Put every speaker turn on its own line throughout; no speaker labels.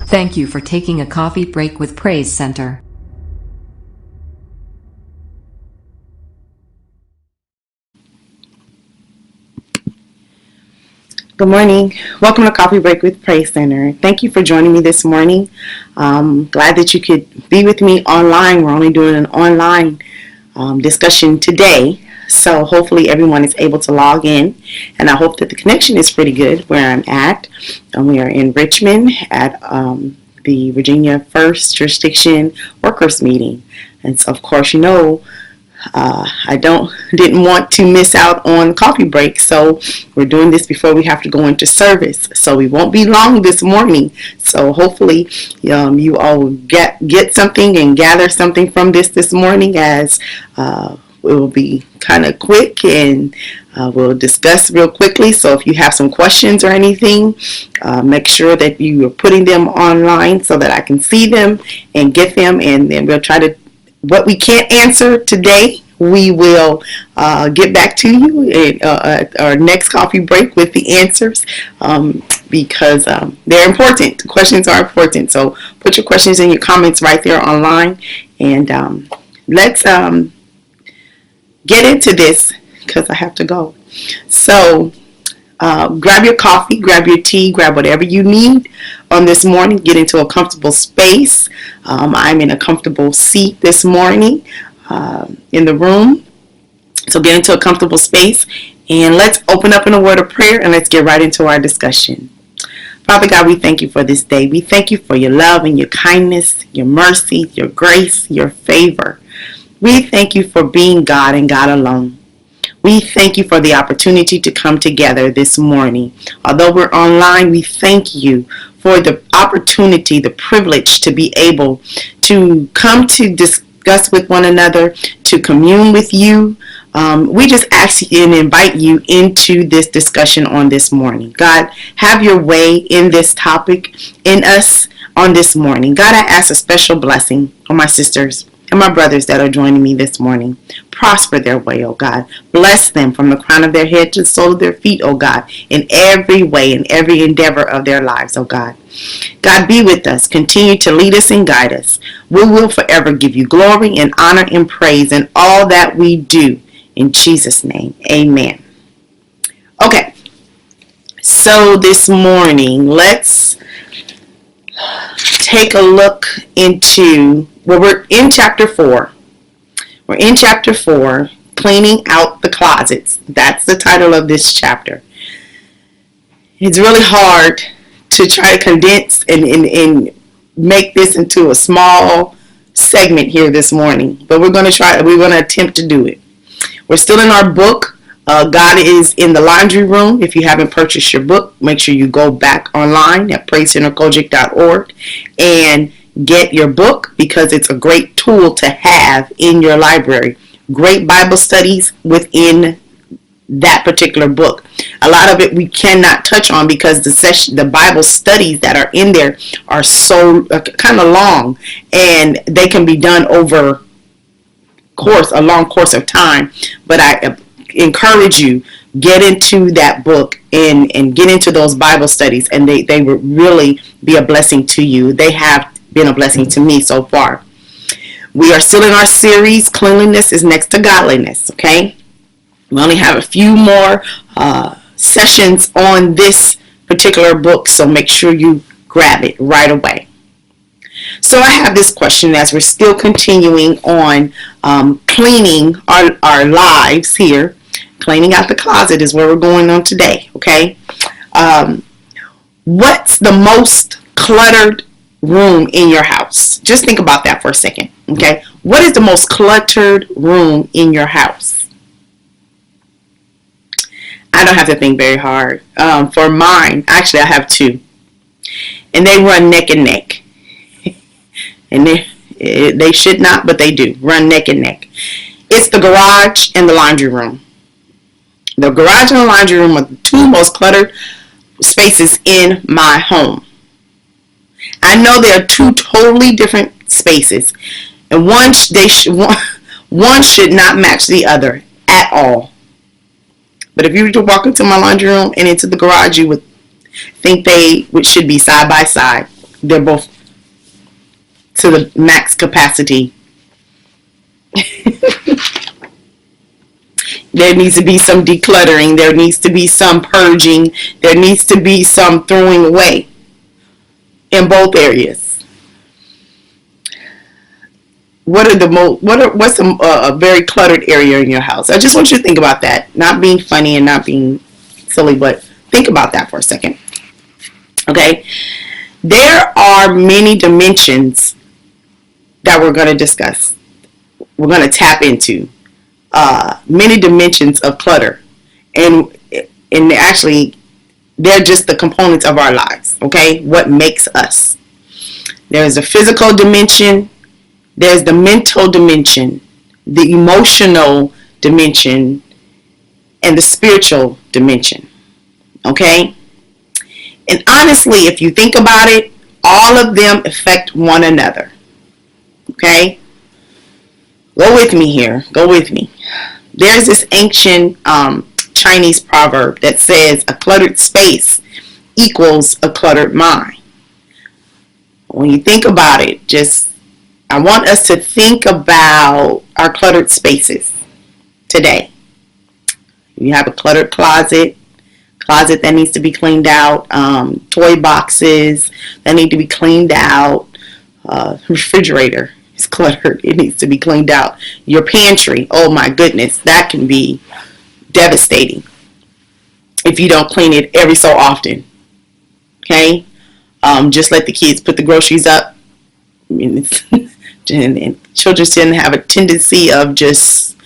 Thank you for taking a coffee break with Praise Center.
Good morning. Welcome to Coffee Break with Praise Center. Thank you for joining me this morning. Glad that you could be with me online. We're only doing an online discussion today. So hopefully everyone is able to log in. And I hope that the connection is pretty good where I'm at. We are in Richmond at the Virginia 1st Jurisdiction Workers Meeting. And so, of course, you know, I didn't want to miss out on coffee break, so we're doing this before we have to go into service. So we won't be long this morning. So hopefully you all will get something and gather something from this morning, as it will be kind of quick and we'll discuss real quickly. So if you have some questions or anything, make sure that you are putting them online so that I can see them and get them, and then we'll try to. What we can't answer today, we will get back to you at our next coffee break with the answers, because they're important. The questions are important. So put your questions and your comments right there online, and let's get into this because I have to go. So grab your coffee, grab your tea, grab whatever you need on this morning. Get into a comfortable space. I'm in a comfortable seat this morning in the room. So get into a comfortable space and let's open up in a word of prayer and let's get right into our discussion. Father God, we thank you for this day. We thank you for your love and your kindness, your mercy, your grace, your favor. We thank you for being God and God alone. We thank you for the opportunity to come together this morning. Although we're online, we thank you for the opportunity, the privilege to be able to come to discuss with one another, to commune with you. We just ask you and invite you into this discussion on this morning. God, have your way in this topic, in us on this morning. God, I ask a special blessing on my sisters and my brothers that are joining me this morning. Prosper their way, oh God. Bless them from the crown of their head to the sole of their feet, oh God, in every way, in every endeavor of their lives, oh God. God, be with us. Continue to lead us and guide us. We will forever give you glory and honor and praise in all that we do. In Jesus' name, amen. Okay, so this morning, let's take a look into, well, we're in chapter 4. We're in chapter 4, cleaning out the closets. That's the title of this chapter. It's really hard to try to condense and make this into a small segment here this morning, but we're going to attempt to do it. We're still in our book. God is in the laundry room. If you haven't purchased your book, make sure you go back online at praisecenterkojic.org and get your book, because it's a great tool to have in your library. Great Bible studies within that particular book. A lot of it we cannot touch on because the Bible studies that are in there are so kind of long, and they can be done over a long course of time. But I encourage you, get into that book and get into those Bible studies, and they would really be a blessing to you. They have been a blessing to me so far. We are still in our series, Cleanliness is Next to Godliness, okay? We only have a few more sessions on this particular book, so make sure you grab it right away. So I have this question as we're still continuing on cleaning our lives here. Cleaning out the closet is where we're going on today, okay? What's the most cluttered room in your house? Just think about that for a second, okay? What is the most cluttered room in your house? I don't have to think very hard. For mine, actually I have two, and they run neck and neck. And they should not, but they do run neck and neck. It's the garage and the laundry room. The garage and the laundry room are the two most cluttered spaces in my home. I know they are two totally different spaces, and one should not match the other at all. But if you were to walk into my laundry room and into the garage, you would think should be side by side. they're both to the max capacity. There needs to be some decluttering. There needs to be some purging. There needs to be some throwing away in both areas. What's a very cluttered area in your house? I just want you to think about that. Not being funny and not being silly, but think about that for a second. Okay? There are many dimensions that we're going to discuss. We're going to tap into many dimensions of clutter. And actually, they're just the components of our lives. Okay? What makes us. There's a physical dimension. There's the mental dimension, the emotional dimension, and the spiritual dimension. Okay? And honestly, if you think about it, all of them affect one another. Okay? Go with me here. Go with me. There's this ancient Chinese proverb that says a cluttered space equals a cluttered mind. When you think about it, I want us to think about our cluttered spaces today. You have a cluttered closet that needs to be cleaned out, toy boxes that need to be cleaned out, refrigerator is cluttered, it needs to be cleaned out. Your pantry, oh my goodness, that can be devastating if you don't clean it every so often. Okay? Just let the kids put the groceries up. I mean, and children tend to have a tendency of just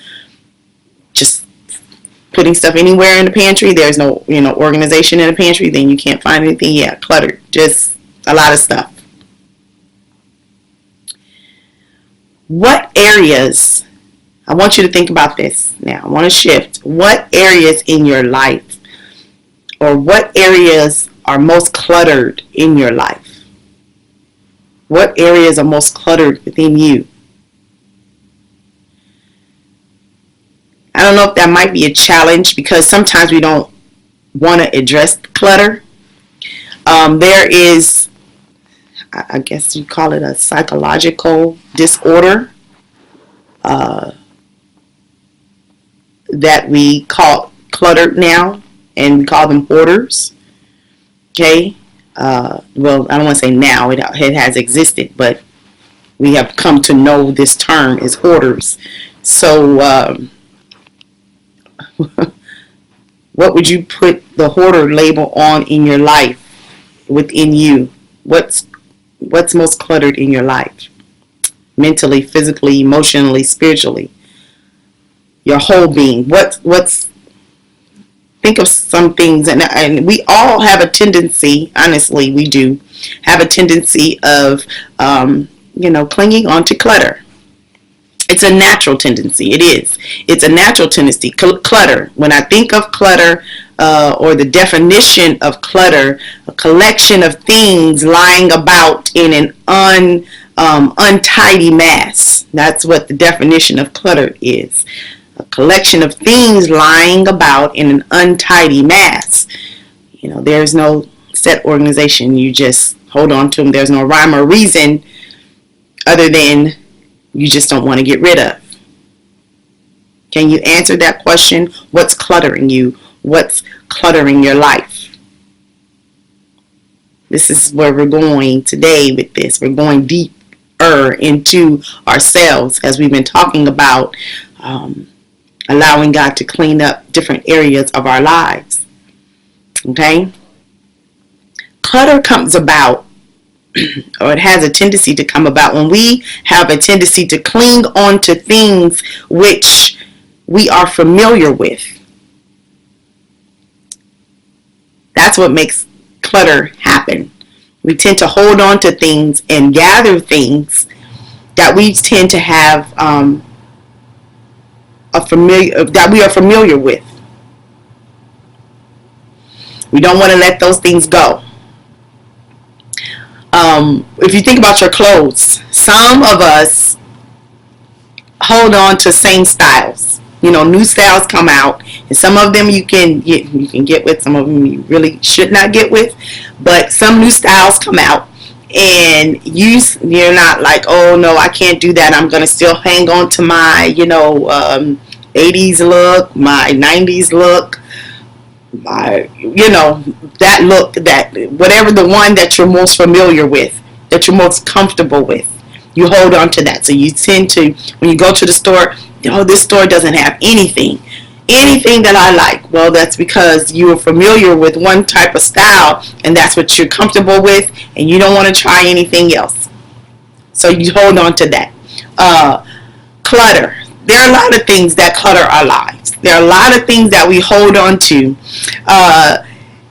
putting stuff anywhere in the pantry. There's no organization in the pantry, then you can't find anything. Yeah, cluttered, just a lot of stuff. What areas, I want you to think about this now. I want to shift. What areas in your life, or what areas are most cluttered in your life? What areas are most cluttered within you? I don't know if that might be a challenge, because sometimes we don't want to address clutter. There is, I guess you call it a psychological disorder that we call cluttered now, and we call them hoarders. Okay? Well, I don't want to say now, it has existed, but we have come to know this term as hoarders. So, what would you put the hoarder label on in your life, within you? What's most cluttered in your life? Mentally, physically, emotionally, spiritually. Your whole being. Think of some things, and we all have a tendency, honestly, we do, have a tendency of, clinging on to clutter. It's a natural tendency. It is. It's a natural tendency. Clutter. When I think of clutter, or the definition of clutter, a collection of things lying about in an untidy mass. That's what the definition of clutter is. A collection of things lying about in an untidy mass. There's no set organization. You just hold on to them. There's no rhyme or reason other than you just don't want to get rid of. Can you answer that question? What's cluttering you? What's cluttering your life? This is where we're going today with this. We're going deeper into ourselves, as we've been talking about allowing God to clean up different areas of our lives. Okay? Clutter comes about, or it has a tendency to come about, when we have a tendency to cling on to things which we are familiar with. That's what makes clutter happen. We tend to hold on to things and gather things that we tend to have that we are familiar with. We don't want to let those things go. If you think about your clothes, some of us hold on to same styles. New styles come out, and some of them you can get with, some of them you really should not get with. But some new styles come out, and you're not like, oh no, I can't do that. I'm gonna still hang on to my 80s look, my 90s look, my that look, that whatever, the one that you're most familiar with, that you're most comfortable with, you hold on to that. So you tend to, when you go to the store, this store doesn't have anything that I like. Well, that's because you are familiar with one type of style, and that's what you're comfortable with, and you don't want to try anything else. So you hold on to that. Clutter. There are a lot of things that clutter our lives. There are a lot of things that we hold on to,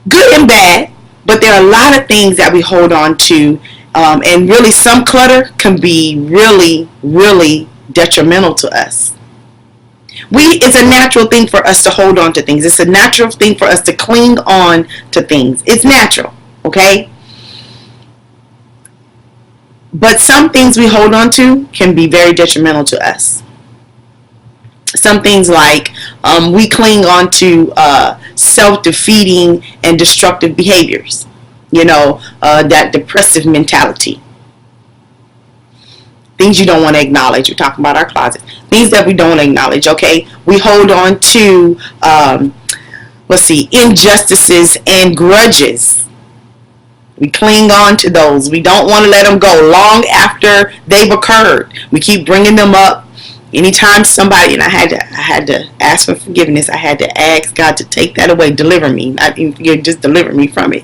good and bad, but there are a lot of things that we hold on to, and really some clutter can be really, really detrimental to us. It's a natural thing for us to hold on to things. It's a natural thing for us to cling on to things. It's natural, okay? But some things we hold on to can be very detrimental to us. Some things like we cling on to self-defeating and destructive behaviors. That depressive mentality. Things you don't want to acknowledge. We're talking about our closets. Things that we don't acknowledge, okay? We hold on to, injustices and grudges. We cling on to those. We don't want to let them go long after they've occurred. We keep bringing them up. Anytime somebody, and I had to ask for forgiveness. I had to ask God to take that away, deliver me, not even just deliver me from it.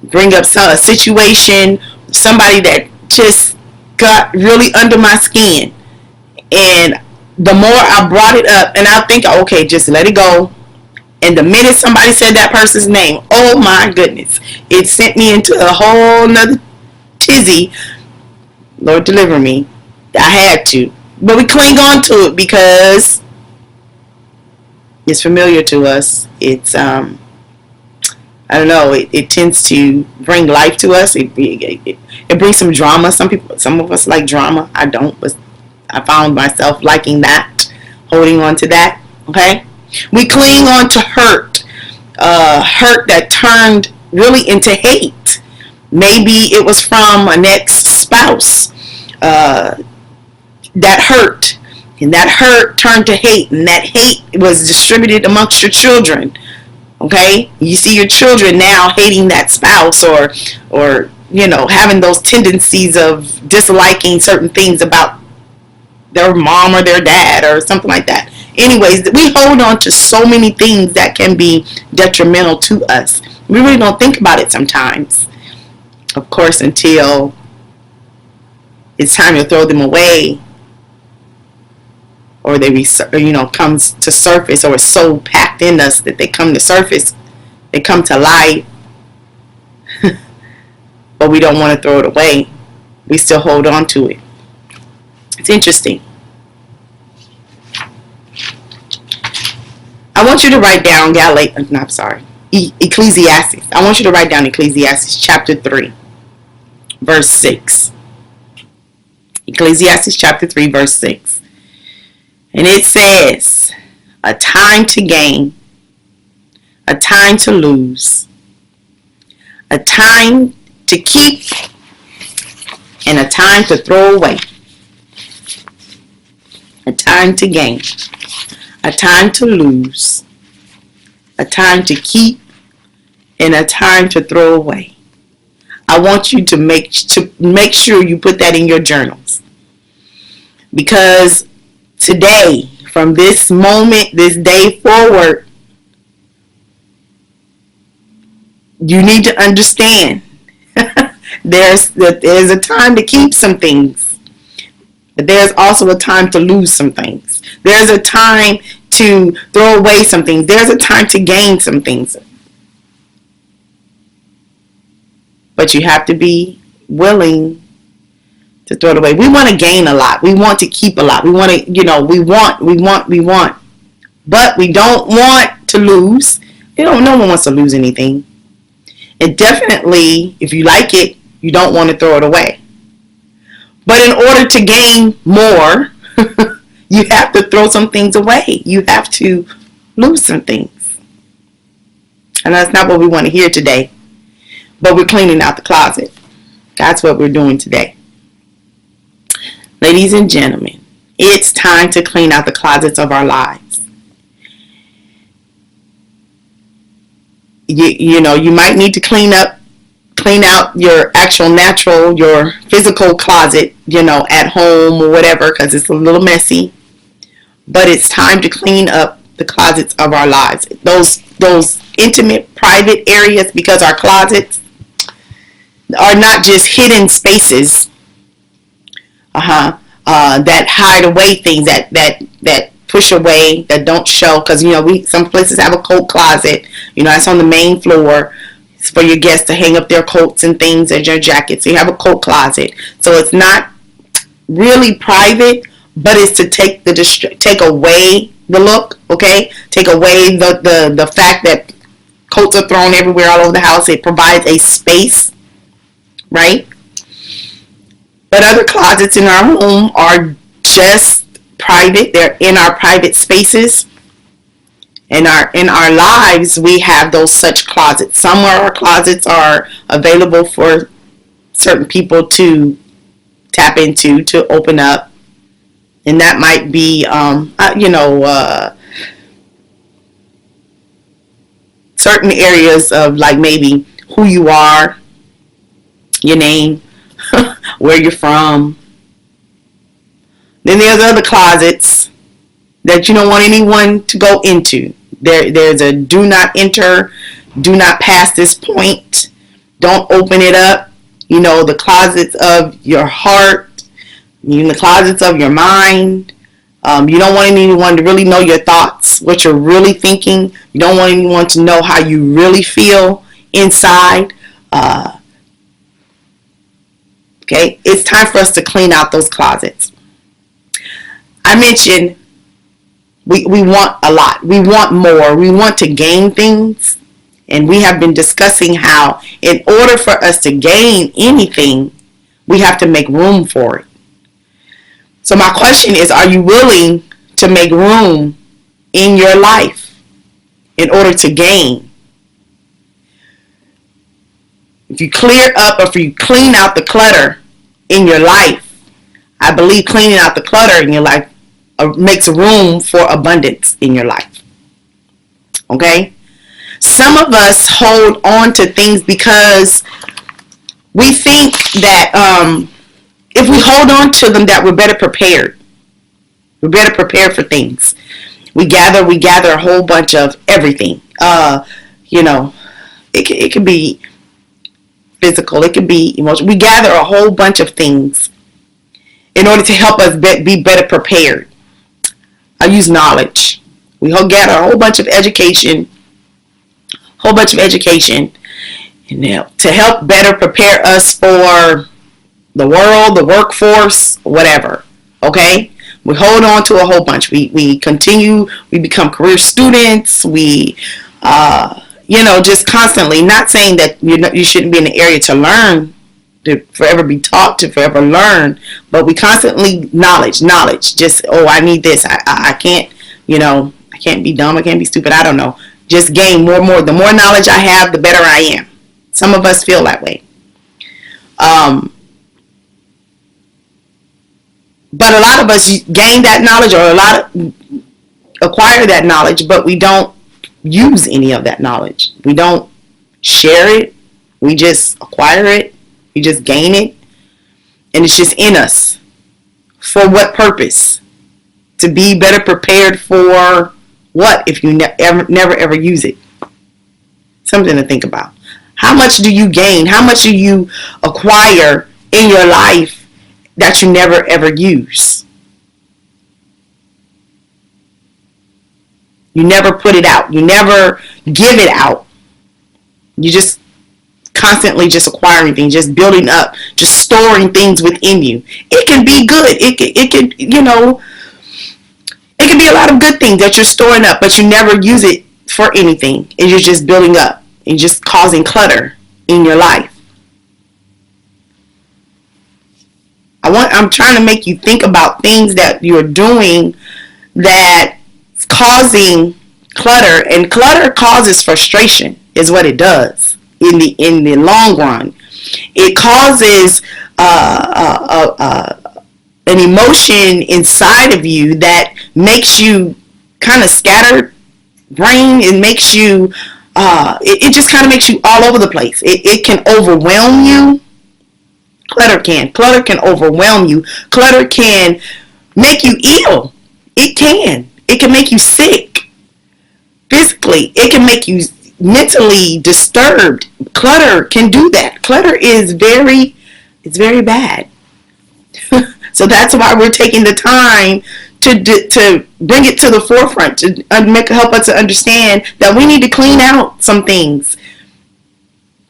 Bring up a situation, somebody that just got really under my skin, and the more I brought it up, and I think, okay, just let it go. And the minute somebody said that person's name, oh my goodness, it sent me into a whole nother tizzy. Lord, deliver me. I had to. But we cling on to it because it's familiar to us. It's, I don't know, it tends to bring life to us. It brings some drama. Some of us like drama. I don't, but I found myself liking that, holding on to that, okay? We cling on to hurt that turned really into hate. Maybe it was from an ex-spouse, that hurt, and that hurt turned to hate, and that hate was distributed amongst your children. Okay, you see your children now hating that spouse, or having those tendencies of disliking certain things about their mom or their dad or something like that. Anyways, we hold on to so many things that can be detrimental to us. We really don't think about it sometimes, of course, until it's time to throw them away, or they comes to surface, or it's so packed in us that they come to surface, they come to light, but we don't want to throw it away. We still hold on to it. It's interesting. I want you to write down Ecclesiastes. I want you to write down Ecclesiastes chapter 3, verse 6. Ecclesiastes chapter 3, verse 6. And it says, a time to gain, a time to lose, a time to keep, and a time to throw away. A time to gain, a time to lose, a time to keep, and a time to throw away. I want you to make sure you put that in your journals, because today, from this moment, this day forward, you need to understand there's a time to keep some things, but there's also a time to lose some things. There's a time to throw away some things. There's a time to gain some things. But you have to be willing to throw it away. We want to gain a lot. We want to keep a lot. We want to, we want. But we don't want to lose. No one wants to lose anything. And definitely, if you like it, you don't want to throw it away. But in order to gain more, you have to throw some things away. You have to lose some things. And that's not what we want to hear today. But we're cleaning out the closet. That's what we're doing today. Ladies and gentlemen, it's time to clean out the closets of our lives. You might need to clean out your actual natural, your physical closet, at home or whatever, because it's a little messy. But it's time to clean up the closets of our lives. Those intimate, private areas, because our closets are not just hidden spaces that hide away things, that push away, that don't show. Because some places have a coat closet. It's on the main floor. It's for your guests to hang up their coats and things and your jackets. So you have a coat closet. So it's not really private, but it's to take away the look. Okay, take away the fact that coats are thrown everywhere all over the house. It provides a space, right? But other closets in our home are just private. They're in our private spaces. In our lives, we have those such closets. Some of our closets are available for certain people to tap into, to open up. And that might be, certain areas of, like, maybe who you are, your name, where you're from. Then there's other closets that you don't want anyone to go into. There's a do not enter, do not pass this point, don't open it up. The closets of your heart, the closets of your mind. You don't want anyone to really know your thoughts, what you're really thinking. You don't want anyone to know how you really feel inside. Okay, it's time for us to clean out those closets. I mentioned we want a lot. We want more. We want to gain things. And we have been discussing how in order for us to gain anything, we have to make room for it. So my question is, are you willing to make room in your life in order to gain? If you clear up, or if you clean out the clutter in your life, I believe cleaning out the clutter in your life makes room for abundance in your life. Okay? Some of us hold on to things because we think that if we hold on to them, that we're better prepared. We're better prepared for things. We gather a whole bunch of everything. It could be physical. It could be emotional. We gather a whole bunch of things in order to help us be better prepared. I use knowledge. We gather a whole bunch of education, and to help better prepare us for the world, the workforce, whatever. Okay? We hold on to a whole bunch. We continue. We become career students. We, just constantly. Not saying that you shouldn't be in the area to learn, to forever be taught, to forever learn, but we constantly knowledge. Just, I need this. I can't. I can't be dumb. I can't be stupid. I don't know. Just gain more and more. The more knowledge I have, the better I am. Some of us feel that way. But a lot of us gain that knowledge, or acquire that knowledge, but we don't use any of that knowledge. We don't share it. We just acquire it. We just gain it. And it's just in us. For what purpose? To be better prepared for what if you never ever use it? Something to think about. How much do you gain? How much do you acquire in your life that you never ever use? You never put it out. You never give it out. You just constantly just acquiring things, just building up, just storing things within you. It can be good. It can it can be a lot of good things that you're storing up, but you never use it for anything. And you're just building up and just causing clutter in your life. I'm trying to make you think about things that you're doing that's causing clutter, and clutter causes frustration is what it does in the long run. It causes an emotion inside of you that makes you kind of scattered brain. It makes you, it just kind of makes you all over the place. It can overwhelm you. Clutter can overwhelm you. Clutter can make you ill. It can make you sick physically. It can make you mentally disturbed. Clutter can do that. Clutter is it's very bad. So that's why we're taking the time to bring it to the forefront, to help us to understand that we need to clean out some things.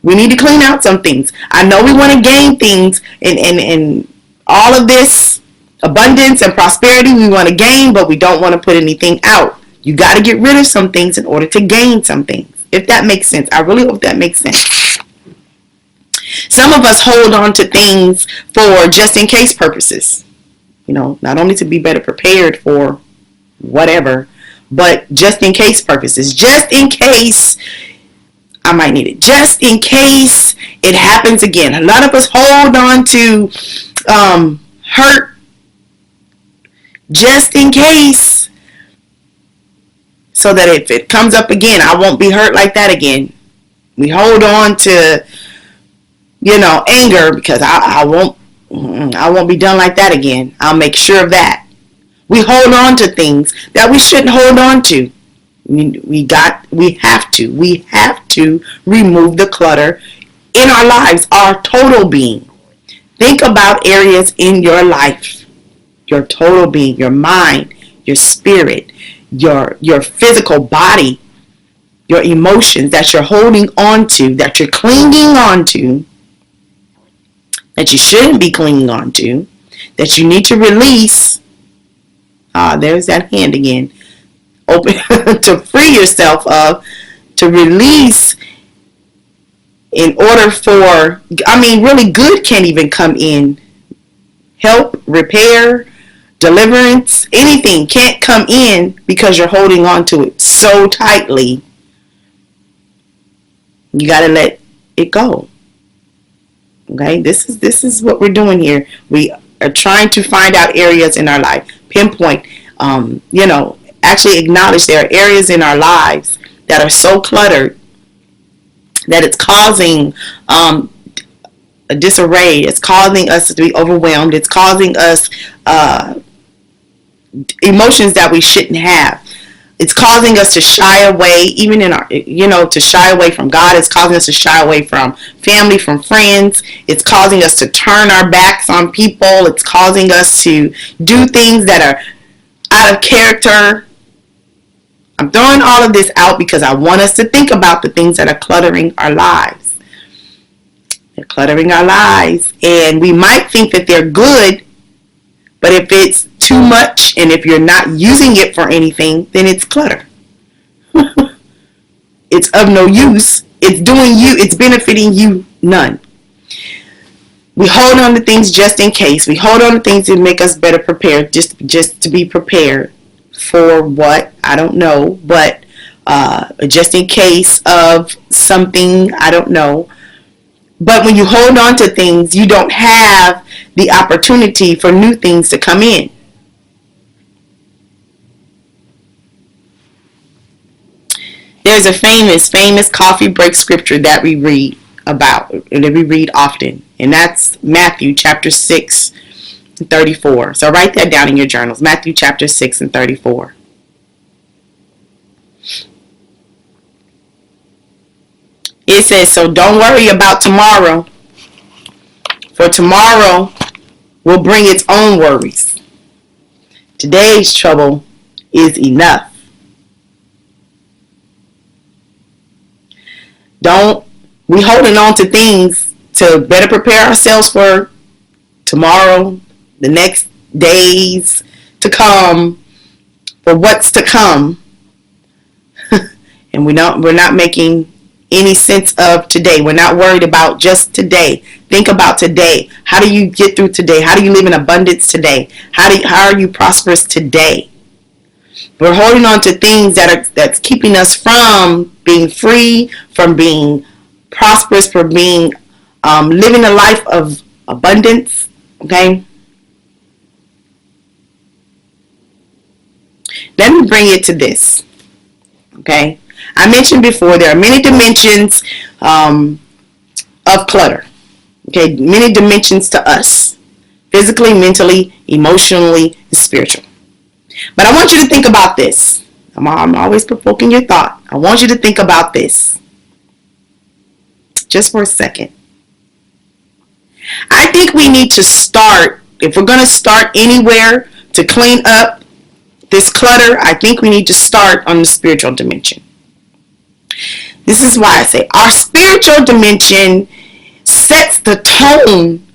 We need to clean out some things. I know we want to gain things and all of this abundance and prosperity we want to gain, but we don't want to put anything out. You got to get rid of some things in order to gain some things. If that makes sense. I really hope that makes sense. Some of us hold on to things for just in case purposes. You know, not only to be better prepared for whatever, but just in case purposes. Just in case I might need it. Just in case it happens again. A lot of us hold on to hurt just in case, so that if it comes up again, I won't be hurt like that again. We hold on to, anger because I won't be done like that again. I'll make sure of that. We hold on to things that we shouldn't hold on to. We have to remove the clutter in our lives, our total being. Think about areas in your life, your total being, your mind, your spirit, your physical body, your emotions that you're holding on to, that you're clinging on to, that you shouldn't be clinging on to, that you need to release. There's that hand again. Open to free yourself of, to release, in order for, really good can't even come in. Help, repair, deliverance, anything can't come in because you're holding on to it so tightly. You got to let it go. Okay, this is what we're doing here. We are trying to find out areas in our life, pinpoint, actually acknowledge there are areas in our lives that are so cluttered that it's causing a disarray. It's causing us to be overwhelmed. It's causing us emotions that we shouldn't have. It's causing us to shy away, even in our, to shy away from God. It's causing us to shy away from family, from friends. It's causing us to turn our backs on people. It's causing us to do things that are out of character. I'm throwing all of this out because I want us to think about the things that are cluttering our lives. They're cluttering our lives. And we might think that they're good, but if it's too much and if you're not using it for anything, then it's clutter. It's of no use. It's doing you, it's benefiting you none. We hold on to things just in case. We hold on to things that make us better prepared, just to be prepared for what? I don't know, but just in case of something, I don't know. But when you hold on to things, you don't have the opportunity for new things to come in. There's a famous coffee break scripture that we read about, and that we read often, and that's Matthew chapter 6 and 34. So write that down in your journals. Matthew chapter 6 and 34. It says, so don't worry about tomorrow, for tomorrow will bring its own worries. Today's trouble is enough. We holding on to things to better prepare ourselves for tomorrow, the next days to come, for what's to come. And we're not making any sense of today. We're not worried about just today. Think about today. How do you get through today? How do you live in abundance today? How are you prosperous today? We're holding on to things that's keeping us from being free, from being prosperous, from being living a life of abundance. Okay. Let me bring it to this. Okay. I mentioned before there are many dimensions of clutter. Okay. Many dimensions to us. Physically, mentally, emotionally, and spiritual. But I want you to think about this. I'm always provoking your thought. I want you to think about this. Just for a second. I think we need to start, if we're going to start anywhere to clean up this clutter, I think we need to start on the spiritual dimension. This is why I say our spiritual dimension sets the tone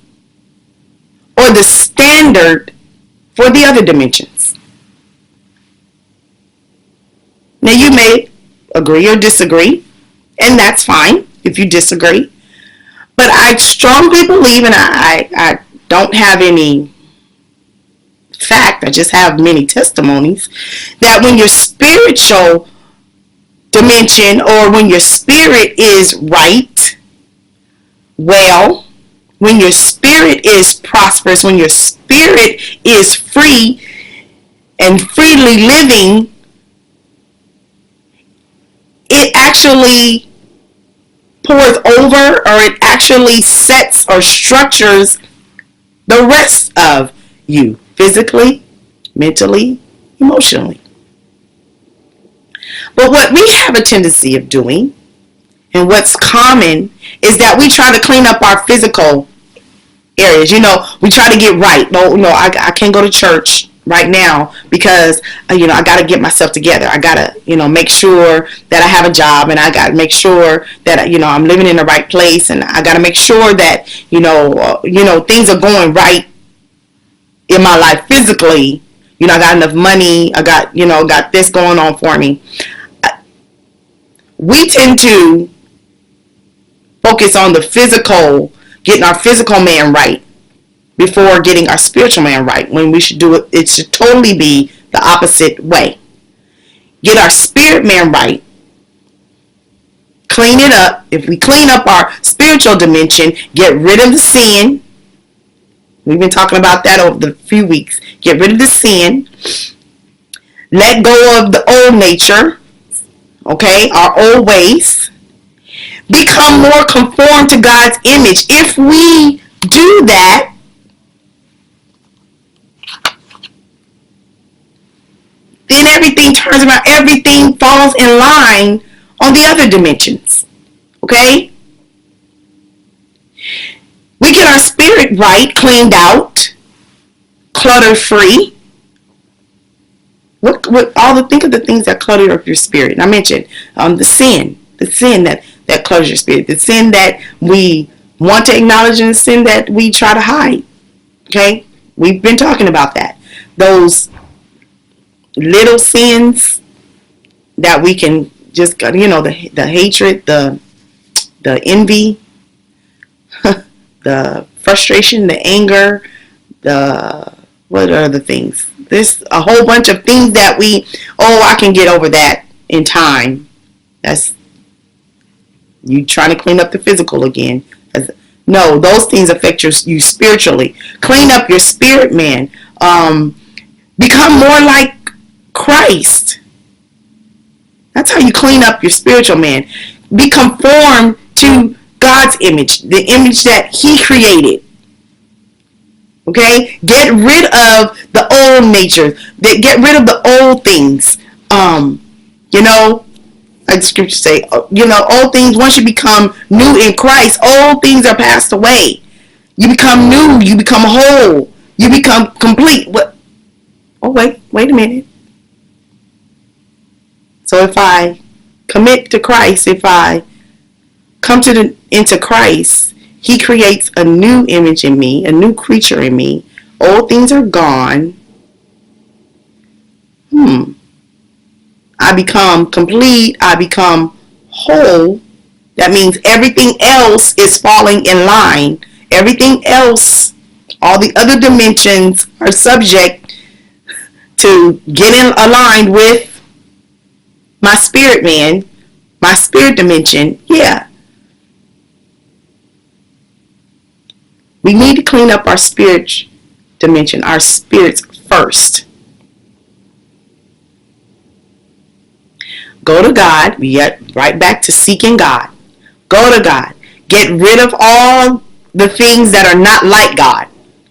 or the standard for the other dimensions. Now you may agree or disagree, and that's fine if you disagree. But I strongly believe, and I don't have any fact, I just have many testimonies, that when your spiritual dimension or when your spirit is right, well, when your spirit is prosperous, when your spirit is free and freely living, it actually pours over, or it actually sets or structures the rest of you, physically, mentally, emotionally. But what we have a tendency of doing, and what's common, is that we try to clean up our physical areas. We try to get right. No, I can't go to church right now because I got to get myself together. I got to make sure that I have a job, and I got to make sure that I'm living in the right place, and I got to make sure that things are going right in my life physically. I got enough money. I got this going on for me. We tend to focus on the physical, getting our physical man right before getting our spiritual man right, when we should do it. It should totally be the opposite way. Get our spirit man right. Clean it up. If we clean up our spiritual dimension, get rid of the sin. We've been talking about that over the few weeks. Get rid of the sin. Let go of the old nature. Okay, our old ways. Become more conformed to God's image. If we do that, then everything turns around. Everything falls in line on the other dimensions. Okay? We get our spirit right, cleaned out, clutter free. Think of the things that clutter up your spirit. And I mentioned the sin that clutters your spirit, the sin that we want to acknowledge, and the sin that we try to hide. Okay? We've been talking about that. Those little sins that we can just, the hatred, the envy, the frustration, the anger, what are the things? There's a whole bunch of things that I can get over that in time. That's you trying to clean up the physical again. No, those things affect you spiritually. Clean up your spirit, man. Become more like Christ. That's how you clean up your spiritual man. Be conformed to God's image, the image that He created. Okay? Get rid of the old nature. Get rid of the old things. Like the scriptures say, old things, once you become new in Christ, old things are passed away. You become new. You become whole. You become complete. What? Oh, wait a minute. So if I commit to Christ, if I come into Christ, He creates a new image in me, a new creature in me. Old things are gone. I become complete. I become whole. That means everything else is falling in line. Everything else, all the other dimensions are subject to getting aligned with my spirit man, my spirit dimension. Yeah. We need to clean up our spirit dimension, our spirits first. Go to God. We get right back to seeking God. Go to God. Get rid of all the things that are not like God.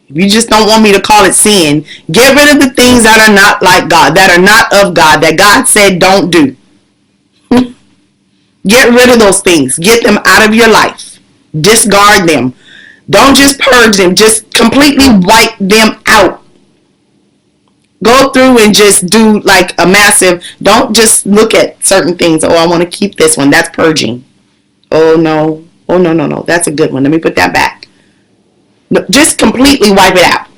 If you just don't want me to call it sin, get rid of the things that are not like God, that are not of God, that God said don't do. Get rid of those things. Get them out of your life. Discard them. Don't just purge them. Just completely wipe them out. Go through and just do like a massive, don't just look at certain things. Oh, I want to keep this one. That's purging. Oh, no. Oh, no. That's a good one. Let me put that back. No, just completely wipe it out.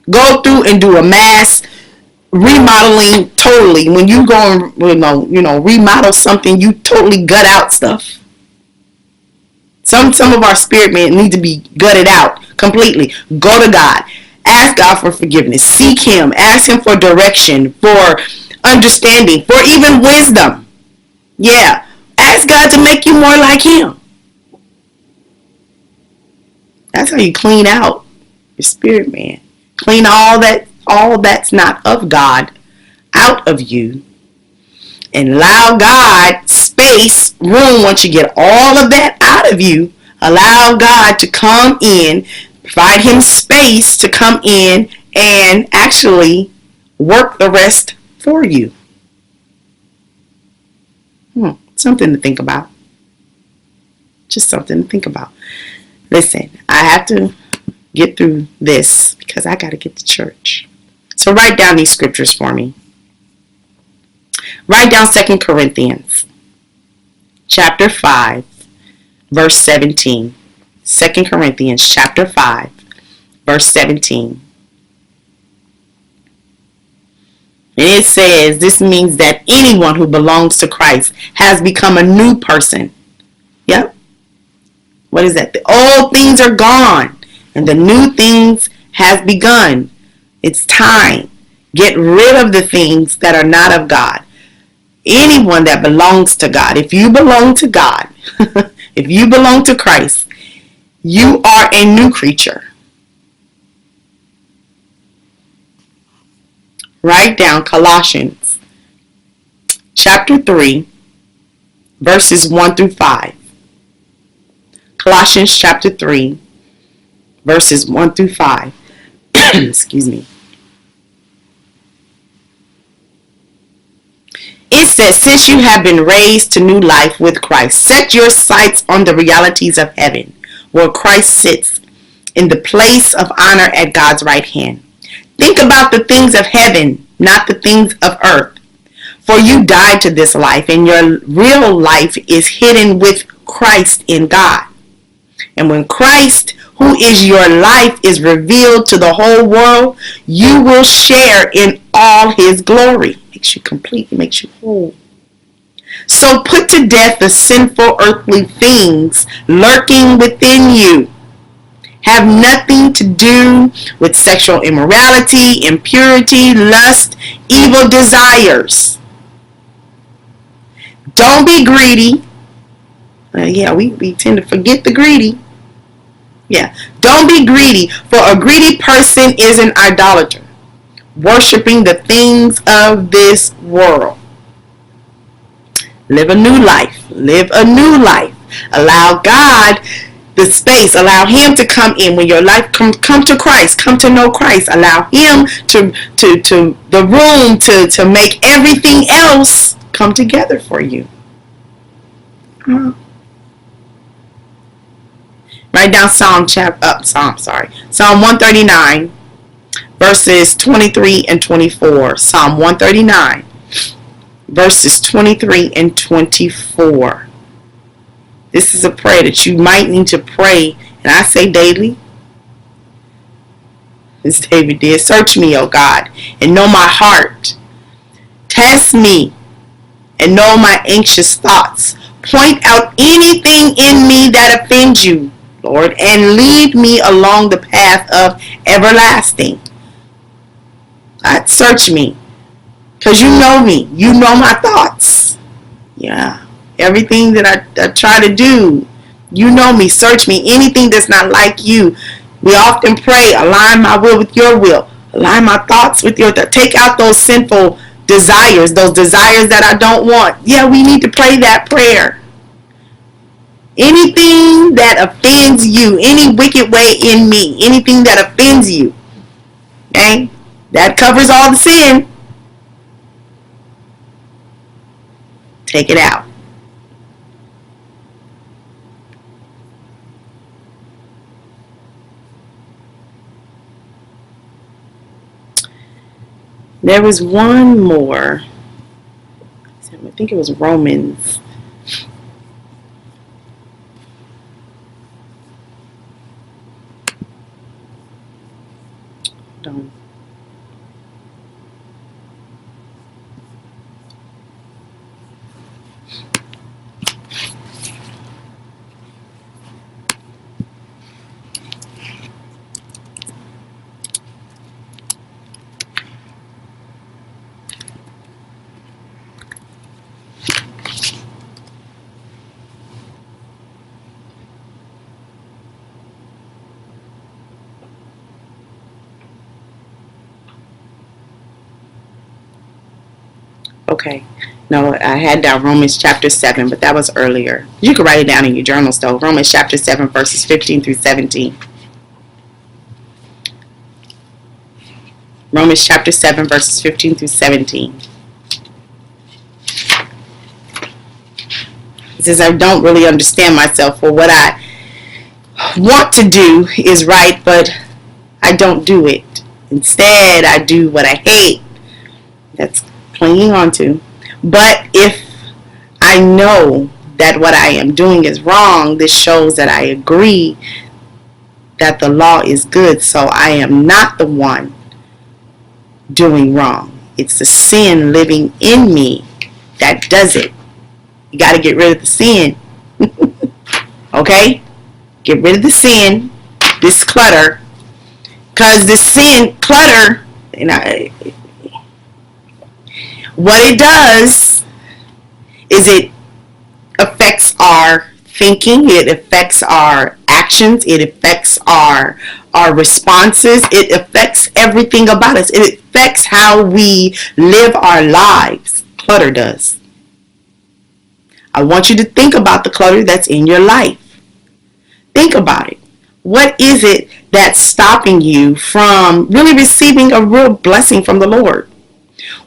Go through and do a mass remodeling totally. When you go and remodel something, you totally gut out stuff. Some of our spirit men need to be gutted out completely. Go to God. Ask God for forgiveness. Seek Him. Ask Him for direction, for understanding, for even wisdom. Yeah. Ask God to make you more like Him. That's how you clean out your spirit man. Clean all that's not of God out of you. And allow God space, room, once you get all of that out of you, allow God to come in, provide Him space to come in and actually work the rest for you. Something to think about. Just something to think about. Listen, I have to get through this because I got to get to church. So write down these scriptures for me. Write down 2 Corinthians chapter 5, verse 17. 2 Corinthians chapter 5, verse 17. And it says, this means that anyone who belongs to Christ has become a new person. Yep. What is that? The old things are gone and the new things has begun. It's time. Get rid of the things that are not of God. Anyone that belongs to God, if you belong to God, if you belong to Christ, you are a new creature. Write down Colossians chapter 3, verses 1 through 5. Colossians chapter 3, verses 1 through 5. Excuse me. It says, since you have been raised to new life with Christ, set your sights on the realities of heaven, where Christ sits in the place of honor at God's right hand. Think about the things of heaven, not the things of earth. For you died to this life, and your real life is hidden with Christ in God. And when Christ, who is your life, is revealed to the whole world, you will share in all His glory. Makes you complete, makes you whole. So put to death the sinful earthly things lurking within you. Have nothing to do with sexual immorality, impurity, lust, evil desires. Don't be greedy. We tend to forget the greedy. Yeah. Don't be greedy, for a greedy person is an idolater, worshiping the things of this world. Live a new life. Live a new life. Allow God the space. Allow Him to come in. When your life come to Christ, come to know Christ. Allow Him to the room to make everything else come together for you. Write down Psalm 139, verses 23 and 24. Psalm 139, verses 23 and 24. This is a prayer that you might need to pray, and I say daily. As David did, search me, O God, and know my heart. Test me and know my anxious thoughts. Point out anything in me that offends you, Lord, and lead me along the path of everlasting. God, search me, because you know me. You know my thoughts. Yeah. Everything that I try to do, you know me. Search me. Anything that's not like you, We often pray, align my will with your will. Align my thoughts with your thoughts. Take out those sinful desires, those desires that I don't want. Yeah, we need to pray that prayer. Anything that offends you, any wicked way in me, anything that offends you, okay? That covers all the sin. Take it out. There was one more. I think it was Romans. Hold on. Okay. No, I had down Romans chapter 7, but that was earlier. You can write it down in your journals, though. Romans chapter 7, verses 15 through 17. Romans chapter 7, verses 15 through 17. It says, I don't really understand myself, for what I want to do is right, but I don't do it. Instead, I do what I hate. That's clinging on to. But if I know that what I am doing is wrong, this shows that I agree that the law is good, so I am not the one doing wrong. It's the sin living in me that does it. You got to get rid of the sin. Okay? Get rid of the sin, this clutter, because the sin, clutter, what it does is it affects our thinking, it affects our actions, it affects our responses, it affects everything about us. It affects how we live our lives. Clutter does. I want you to think about the clutter that's in your life. Think about it. What is it that's stopping you from really receiving a real blessing from the Lord?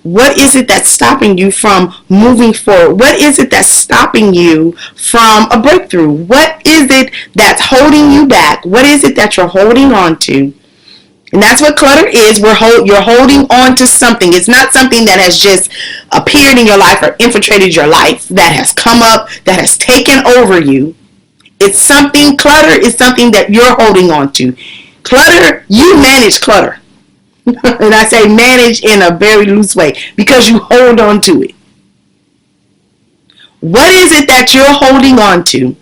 What is it that's stopping you from moving forward? What is it that's stopping you from a breakthrough? What is it that's holding you back? What is it that you're holding on to? And that's what clutter is. You're holding on to something. It's not something that has just appeared in your life or infiltrated your life, that has come up, that has taken over you. It's something, clutter is something that you're holding on to. Clutter, you manage clutter. And I say manage in a very loose way because you hold on to it. What is it that you're holding on to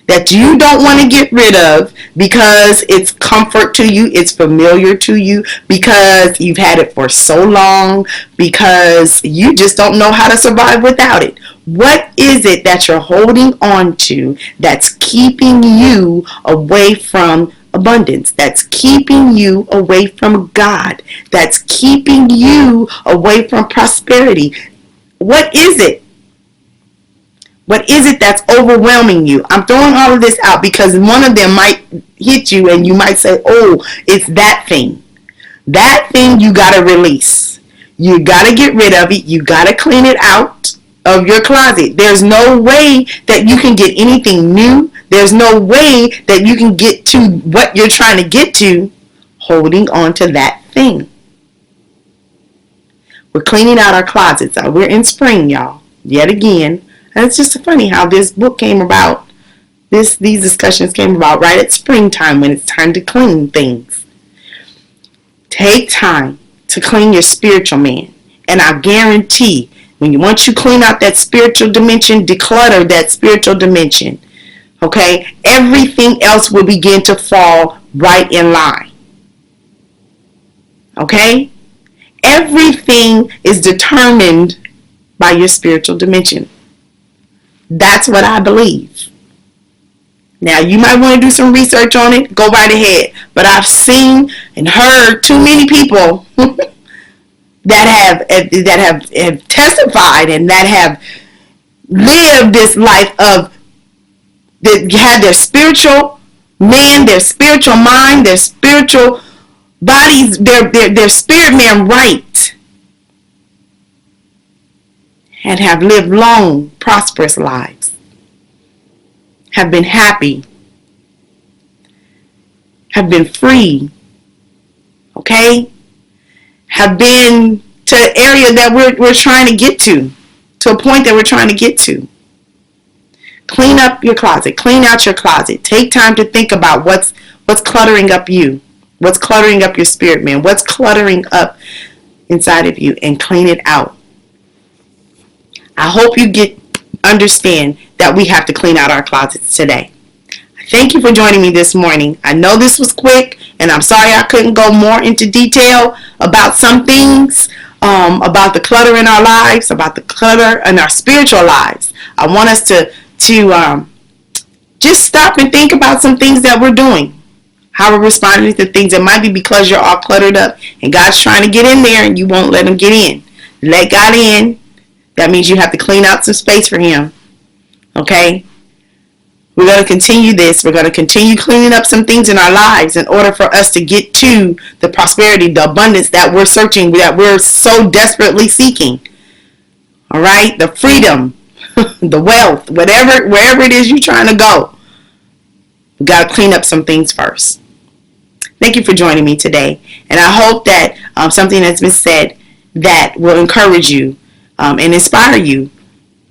that you don't want to get rid of because it's comfort to you, it's familiar to you, because you've had it for so long, because you just don't know how to survive without it? What is it that you're holding on to that's keeping you away from abundance, that's keeping you away from God, that's keeping you away from prosperity? What is it? What is it that's overwhelming you? I'm throwing all of this out because one of them might hit you and you might say, oh, it's that thing. That thing you got to release. You got to get rid of it. You got to clean it out of your closet. There's no way that you can get anything new. There's no way that you can get to what you're trying to get to holding on to that thing. We're cleaning out our closets. We're in spring, y'all. Yet again. And it's just funny how this book came about. These discussions came about right at springtime when it's time to clean things. Take time to clean your spiritual man. And I guarantee once you clean out that spiritual dimension, declutter that spiritual dimension, okay, everything else will begin to fall right in line. Okay? Everything is determined by your spiritual dimension. That's what I believe. Now, you might want to do some research on it. Go right ahead. But I've seen and heard too many people that have testified and that have lived this life of, that had their spiritual man, their spiritual mind, their spiritual bodies, their spirit man right, and have lived long, prosperous lives, have been happy, have been free, okay, have been to an area that we're trying to get to a point that we're trying to get to. Clean up your closet. Clean out your closet. Take time to think about what's cluttering up you. What's cluttering up your spirit, man. What's cluttering up inside of you, and clean it out. I hope you understand that we have to clean out our closets today. Thank you for joining me this morning. I know this was quick, and I'm sorry I couldn't go more into detail about some things, about the clutter in our lives, about the clutter in our spiritual lives. I want us to just stop and think about some things that we're doing, how we're responding to things. It might be because you're all cluttered up and God's trying to get in there and you won't let him get in. Let God in. That means you have to clean out some space for him. Okay? We're going to continue this. We're going to continue cleaning up some things in our lives in order for us to get to the prosperity, the abundance that we're searching, that we're so desperately seeking. All right? The freedom, the wealth, wherever it is you're trying to go. We got to clean up some things first. Thank you for joining me today. And I hope that something that's been said that will encourage you and inspire you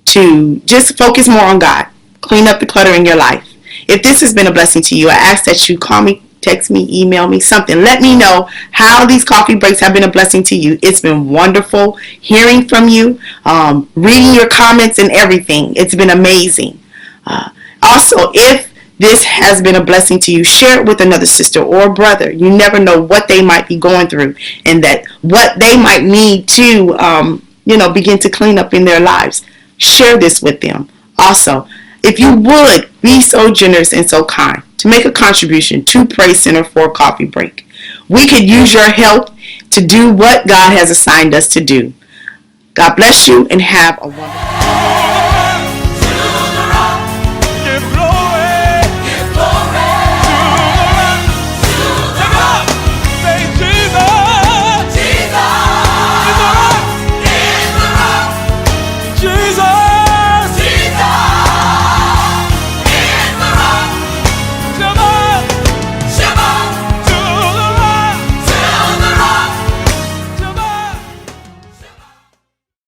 to just focus more on God. Clean up the clutter in your life. If this has been a blessing to you, I ask that you call me, text me, email me, something. Let me know how these coffee breaks have been a blessing to you. It's been wonderful hearing from you, reading your comments and everything. It's been amazing. Also, if this has been a blessing to you, share it with another sister or brother. You never know what they might be going through, and that what they might need to begin to clean up in their lives. Share this with them. Also, if you would be so generous and so kind to make a contribution to Praise Center for Coffee Break. We could use your help to do what God has assigned us to do. God bless you and have a wonderful day.